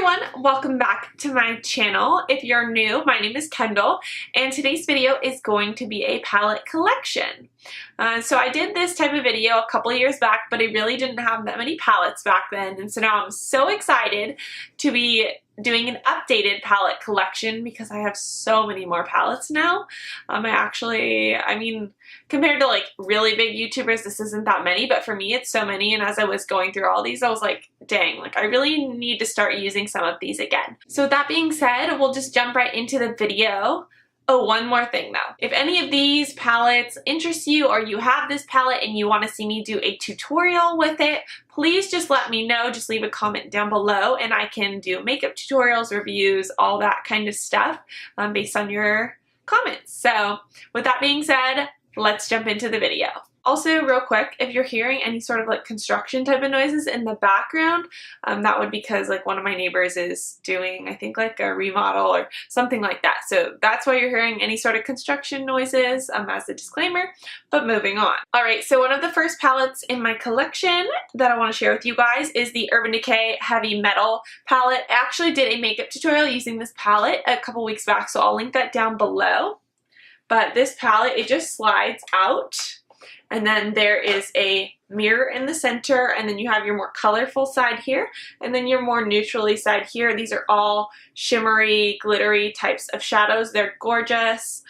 everyone, welcome back to my channel. If you're new, my name is Kendall, and today's video is going to be a palette collection. So I did this type of video a couple years back, but I really didn't have that many palettes back then, and so now I'm so excited to be doing an updated palette collection because I have so many more palettes now. I mean, compared to like really big YouTubers, this isn't that many, but for me it's so many, and as I was going through all these, I was like, dang, like I really need to start using some of these again. So with that being said, we'll just jump right into the video. Oh, one more thing though. If any of these palettes interest you or you have this palette and you want to see me do a tutorial with it, please just let me know. Just leave a comment down below and I can do makeup tutorials, reviews, all that kind of stuff based on your comments. So with that being said, let's jump into the video. Also, real quick, if you're hearing any sort of like construction type of noises in the background, that would be because like one of my neighbors is doing, I think, like a remodel or something like that. So that's why you're hearing any sort of construction noises as a disclaimer, but moving on. All right, so one of the first palettes in my collection that I want to share with you guys is the Urban Decay Heavy Metal palette. I actually did a makeup tutorial using this palette a couple weeks back, so I'll link that down below. But this palette, it just slides out. And then there is a mirror in the center, and then you have your more colorful side here, and then your more neutrally side here. These are all shimmery, glittery types of shadows. They're gorgeous.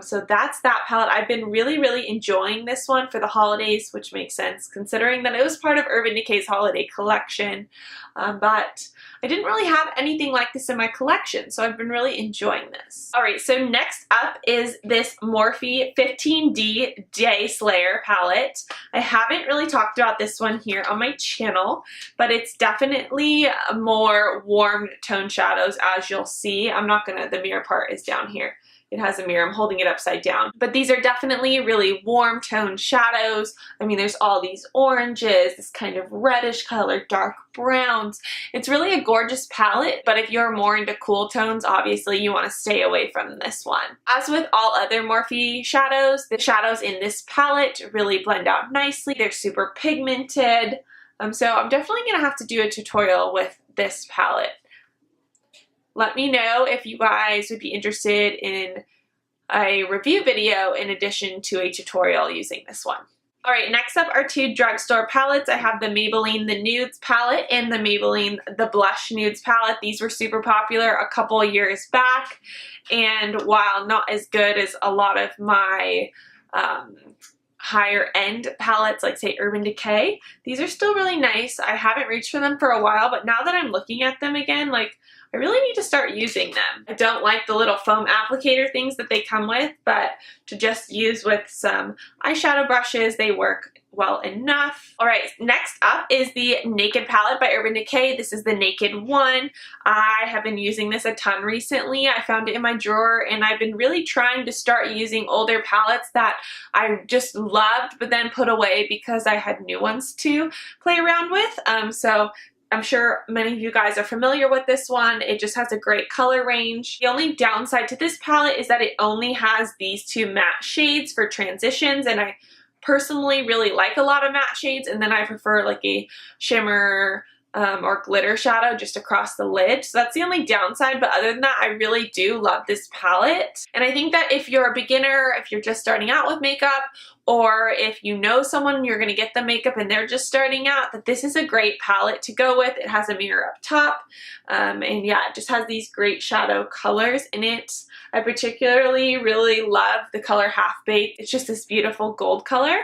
So that's that palette. I've been really enjoying this one for the holidays, which makes sense considering that it was part of Urban Decay's holiday collection. But I didn't really have anything like this in my collection, so I've been really enjoying this. Alright, so next up is this Morphe 15D Day Slayer palette. I haven't really talked about this one here on my channel, but it's definitely more warm tone shadows, as you'll see. The mirror part is down here. It has a mirror. I'm holding it upside down. But these are definitely really warm tone shadows. I mean, there's all these oranges, this kind of reddish color, dark browns. It's really a gorgeous palette, but if you're more into cool tones, obviously you want to stay away from this one. As with all other Morphe shadows, the shadows in this palette really blend out nicely. They're super pigmented. So I'm definitely going to have to do a tutorial with this palette. Let me know if you guys would be interested in a review video in addition to a tutorial using this one. Alright, next up are two Drugstore palettes. I have the Maybelline The Nudes palette and the Maybelline The Blush Nudes palette. These were super popular a couple years back, and while not as good as a lot of my higher end palettes like say Urban Decay, these are still really nice. I haven't reached for them for a while, but now that I'm looking at them again, like I really need to start using them. I don't like the little foam applicator things that they come with, but to just use with some eyeshadow brushes, they work well enough. Alright, next up is the Naked palette by Urban Decay. This is the Naked one. I have been using this a ton recently. I found it in my drawer, and I've been really trying to start using older palettes that I just loved but then put away because I had new ones to play around with. So I'm sure many of you guys are familiar with this one. It just has a great color range. The only downside to this palette is that it only has these two matte shades for transitions, and I personally really like a lot of matte shades, and then I prefer like a shimmer or glitter shadow just across the lid. So that's the only downside, but other than that, I really do love this palette. And I think that if you're a beginner, if you're just starting out with makeup, or if you know someone you're going to get the makeup and they're just starting out, that this is a great palette to go with. It has a mirror up top, and yeah, it just has these great shadow colors in it. I particularly really love the color Half Baked. It's just this beautiful gold color.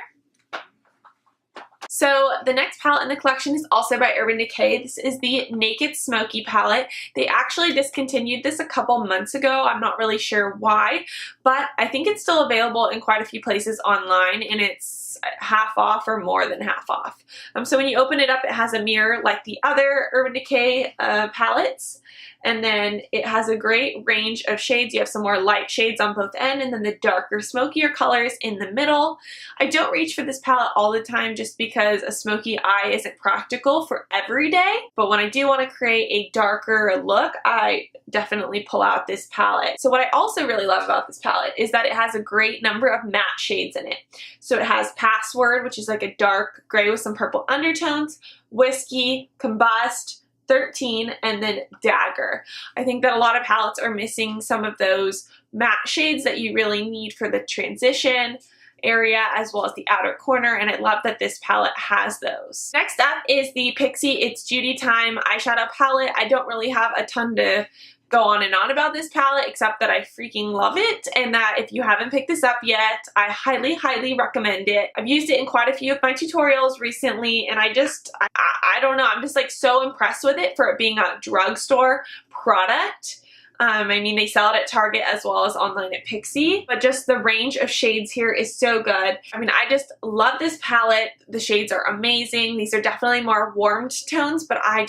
So the next palette in the collection is also by Urban Decay. This is the Naked Smoky palette. They actually discontinued this a couple months ago. I'm not really sure why, but I think it's still available in quite a few places online, and it's half off or more than half off. So when you open it up, it has a mirror like the other Urban Decay palettes. And then it has a great range of shades. You have some more light shades on both ends, and then the darker, smokier colors in the middle. I don't reach for this palette all the time just because a smoky eye isn't practical for every day. But when I do want to create a darker look, I definitely pull out this palette. So what I also really love about this palette is that it has a great number of matte shades in it. So it has Password, which is like a dark gray with some purple undertones, Whiskey, Combust, 13, and then Dagger. I think that a lot of palettes are missing some of those matte shades that you really need for the transition area as well as the outer corner, and I love that this palette has those. Next up is the Pixie It's Judy Time eyeshadow palette. I don't really have a ton to go on and on about this palette except that I freaking love it, and that if you haven't picked this up yet, I highly recommend it. I've used it in quite a few of my tutorials recently, and I don't know, I'm just like so impressed with it for it being a drugstore product. I mean, they sell it at Target as well as online at Pixie, but just the range of shades here is so good. I mean, I just love this palette. The shades are amazing. These are definitely more warmed tones, but I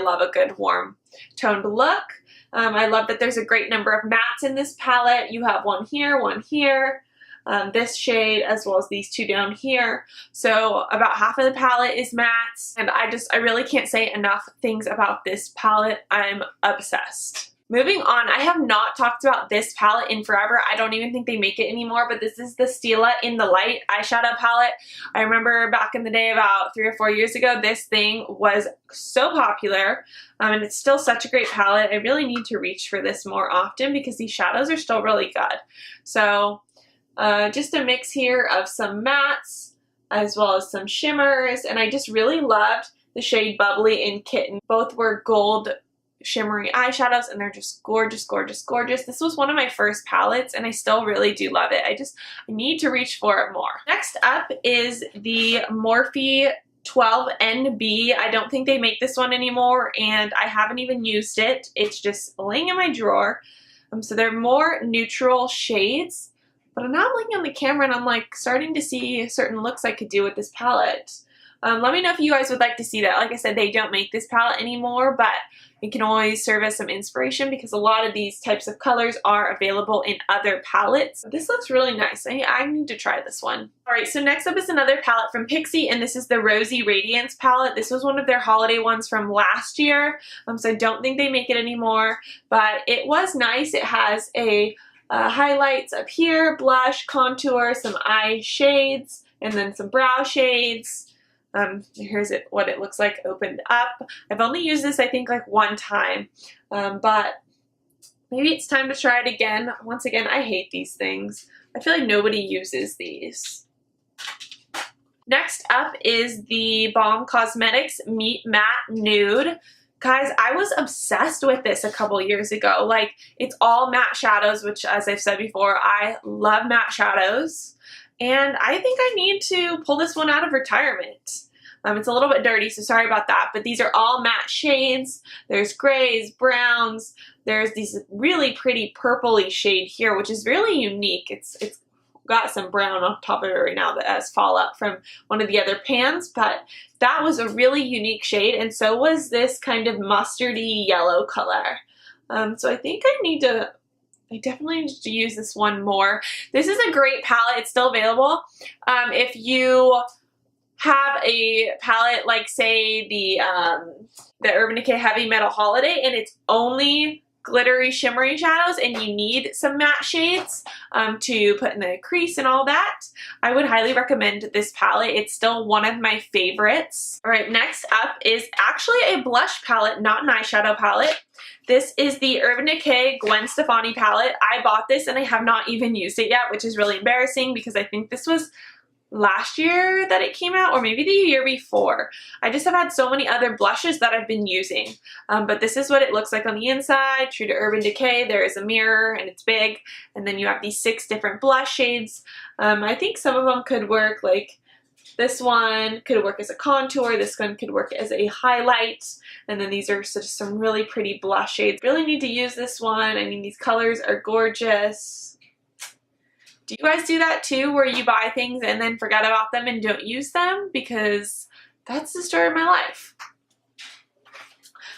love a good warm toned look. I love that there's a great number of mattes in this palette. You have one here, this shade, as well as these two down here. So about half of the palette is mattes, and I really can't say enough things about this palette. I'm obsessed. Moving on, I have not talked about this palette in forever. I don't even think they make it anymore, but this is the Stila In the Light eyeshadow palette. I remember back in the day, about 3 or 4 years ago, this thing was so popular, and it's still such a great palette. I really need to reach for this more often because these shadows are still really good. So just a mix here of some mattes as well as some shimmers, and I just really loved the shade Bubbly and Kitten. Both were gold shimmery eyeshadows, and they're just gorgeous. This was one of my first palettes, and I still really do love it. I need to reach for it more. Next up is the Morphe 12NB. I don't think they make this one anymore, and I haven't even used it. It's just laying in my drawer. So they're more neutral shades, but now I'm looking on the camera and I'm like starting to see certain looks I could do with this palette. Let me know if you guys would like to see that. Like I said, they don't make this palette anymore, but it can always serve as some inspiration because a lot of these types of colors are available in other palettes. This looks really nice. I need to try this one. Alright, so next up is another palette from Pixie, and this is the Rosy Radiance palette. This was one of their holiday ones from last year, so I don't think they make it anymore, but it was nice. It has a highlights up here, blush, contour, some eye shades, and then some brow shades. Here's what it looks like opened up. I've only used this, I think, like one time, but maybe it's time to try it again. Once again, I hate these things. I feel like nobody uses these. Next up is the Balm Cosmetics Meet Matte Nude. Guys, I was obsessed with this a couple years ago. Like, it's all matte shadows, which, as I've said before, I love matte shadows. And I think I need to pull this one out of retirement. It's a little bit dirty, so sorry about that, but these are all matte shades. There's grays, browns, there's these really pretty purpley shade here, which is really unique. It's got some brown on top of it right now that has fallout from one of the other pans, but that was a really unique shade, and so was this kind of mustardy yellow color. So I think I definitely need to use this one more. This is a great palette. It's still available. If you have a palette like, say, the Urban Decay Heavy Metal Holiday, and it's only glittery, shimmery shadows, and you need some matte shades to put in the crease and all that, I would highly recommend this palette. It's still one of my favorites. Alright, next up is actually a blush palette, not an eyeshadow palette. This is the Urban Decay Gwen Stefani palette. I bought this and I have not even used it yet, which is really embarrassing because I think this was last year that it came out, or maybe the year before. I just have had so many other blushes that I've been using, but this is what it looks like on the inside. True to Urban Decay, there is a mirror and it's big, and then you have these 6 different blush shades. I think some of them could work, like this one could work as a contour, this one could work as a highlight, and then these are just some really pretty blush shades. Really need to use this one. I mean, these colors are gorgeous. Do you guys do that too, where you buy things and then forget about them and don't use them? Because that's the story of my life.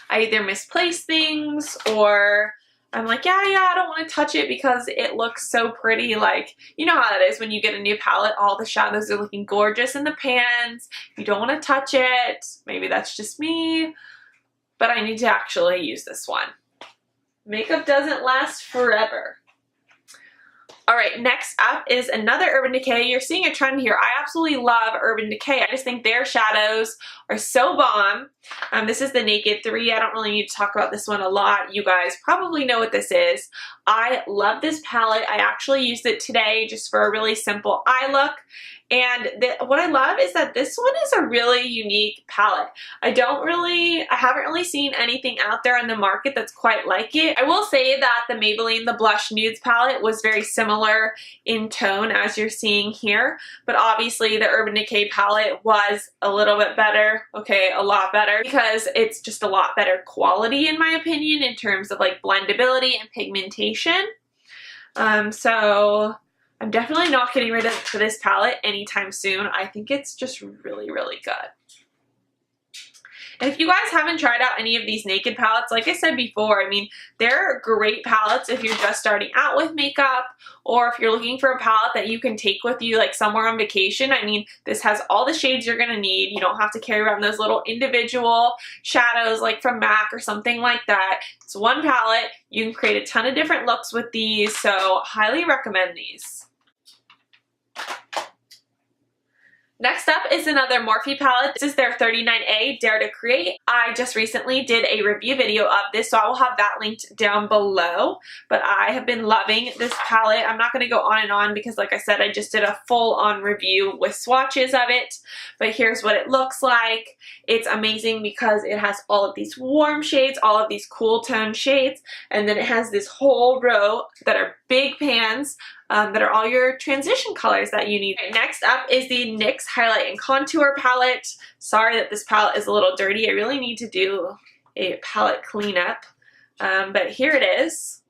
I either misplace things, or I'm like, yeah, I don't want to touch it because it looks so pretty. Like, you know how that is when you get a new palette, all the shadows are looking gorgeous in the pans. You don't want to touch it. Maybe that's just me, but I need to actually use this one. Makeup doesn't last forever. Alright, next up is another Urban Decay. You're seeing a trend here. I absolutely love Urban Decay. I just think their shadows are so bomb. This is the Naked 3. I don't really need to talk about this one a lot. You guys probably know what this is. I love this palette. I actually used it today just for a really simple eye look. And what I love is that this one is a really unique palette. I haven't really seen anything out there in the market that's quite like it. I will say that the Maybelline The Blush Nudes palette was very similar in tone as you're seeing here, but obviously the Urban Decay palette was a little bit better, okay, a lot better, because it's just a lot better quality in my opinion in terms of like blendability and pigmentation. So I'm definitely not getting rid of this palette anytime soon. I think it's just really, really good. And if you guys haven't tried out any of these Naked palettes, like I said before, I mean, they're great palettes if you're just starting out with makeup, or if you're looking for a palette that you can take with you like somewhere on vacation. I mean, this has all the shades you're gonna need. You don't have to carry around those little individual shadows like from MAC or something like that. It's one palette. You can create a ton of different looks with these, so highly recommend these. Next up is another Morphe palette. This is their 39A Dare to Create. I just recently did a review video of this, so I will have that linked down below. But I have been loving this palette. I'm not going to go on and on because, like I said, I just did a full-on review with swatches of it. But here's what it looks like. It's amazing because it has all of these warm shades, all of these cool tone shades, and then it has this whole row that are big pans that are all your transition colors that you need. Next up is the NYX Highlight and Contour palette. Sorry that this palette is a little dirty. I really need to do a palette cleanup. But here it is.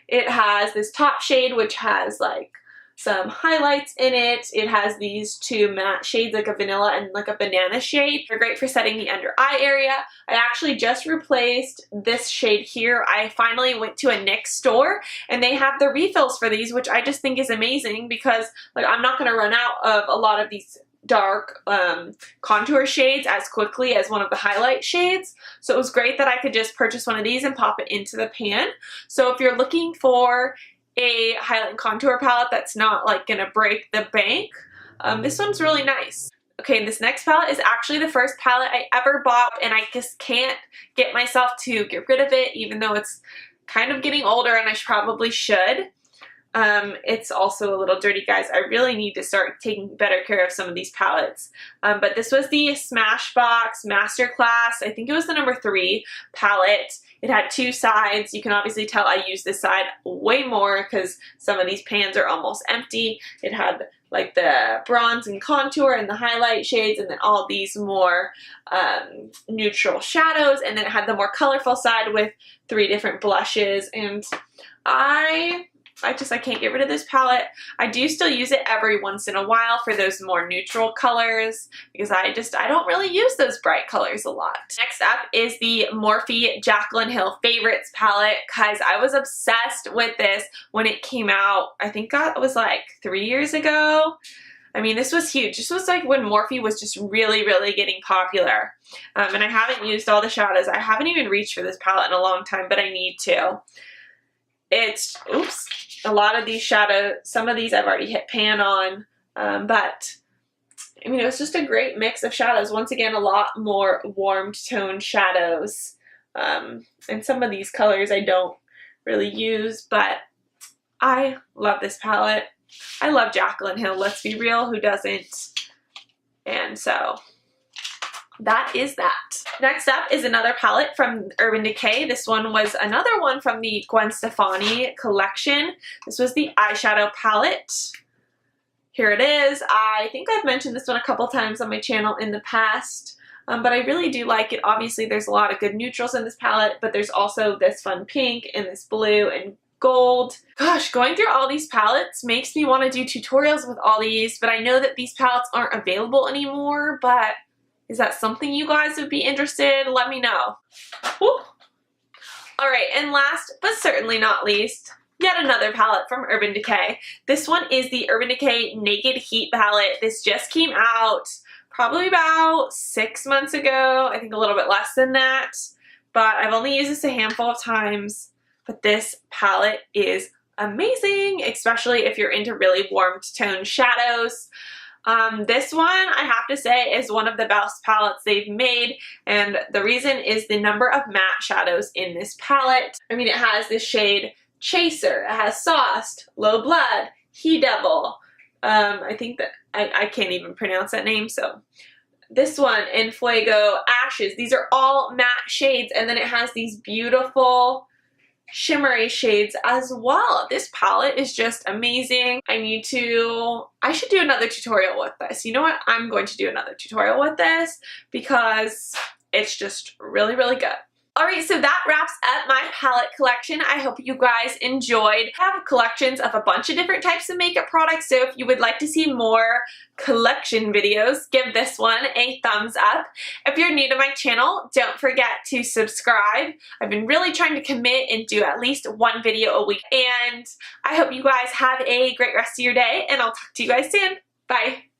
It has this top shade which has like some highlights in it. It has these two matte shades, like a vanilla and like a banana shade. They're great for setting the under eye area. I actually just replaced this shade here. I finally went to a NYX store and they have the refills for these, which I just think is amazing because like I'm not going to run out of a lot of these dark contour shades as quickly as one of the highlight shades. So it was great that I could just purchase one of these and pop it into the pan. So if you're looking for a highlight and contour palette that's not like gonna break the bank, this one's really nice. Okay, this next palette is actually the first palette I ever bought, and I just can't get myself to get rid of it, even though it's kind of getting older and I probably should. It's also a little dirty, guys. I really need to start taking better care of some of these palettes. But this was the Smashbox Masterclass. I think it was the number 3 palette. It had 2 sides. You can obviously tell I used this side way more because some of these pans are almost empty. It had like the bronze and contour and the highlight shades, and then all these more neutral shadows, and then it had the more colorful side with 3 different blushes. And I can't get rid of this palette. I do still use it every once in a while for those more neutral colors because I don't really use those bright colors a lot. Next up is the Morphe Jaclyn Hill Favorites palette, because I was obsessed with this when it came out. I think that was like 3 years ago. I mean, this was huge. This was like when Morphe was just really, really getting popular. And I haven't used all the shadows. I haven't even reached for this palette in a long time, but I need to. It's, a lot of these shadows, some of these I've already hit pan on, but I mean, it was just a great mix of shadows. Once again, a lot more warmed toned shadows. And some of these colors I don't really use, but I love this palette. I love Jaclyn Hill, let's be real, who doesn't? And so that is that. Next up is another palette from Urban Decay. This one was another one from the Gwen Stefani collection. This was the eyeshadow palette. Here it is. I think I've mentioned this one a couple times on my channel in the past, but I really do like it. Obviously, there's a lot of good neutrals in this palette, but there's also this fun pink and this blue and gold. Gosh, going through all these palettes makes me want to do tutorials with all these, but I know that these palettes aren't available anymore, but is that something you guys would be interested? Let me know. Woo. All right, and last but certainly not least, yet another palette from Urban Decay. This one is the Urban Decay Naked Heat palette. This just came out probably about 6 months ago. I think a little bit less than that, but I've only used this a handful of times. But this palette is amazing, especially if you're into really warm tone shadows. This one, I have to say, is one of the best palettes they've made, and the reason is the number of matte shadows in this palette. I mean, it has the shade Chaser, it has Sauced, Low Blood, He Devil, I think that, I can't even pronounce that name, so this one, En Fuego, Ashes. These are all matte shades, and then it has these beautiful shimmery shades as well. This palette is just amazing. I should do another tutorial with this. You know what? I'm going to do another tutorial with this because it's just really, really good. Alright, so that wraps up my palette collection. I hope you guys enjoyed. I have collections of a bunch of different types of makeup products, so if you would like to see more collection videos, give this one a thumbs up. If you're new to my channel, don't forget to subscribe. I've been really trying to commit and do at least one video a week, and I hope you guys have a great rest of your day, and I'll talk to you guys soon. Bye!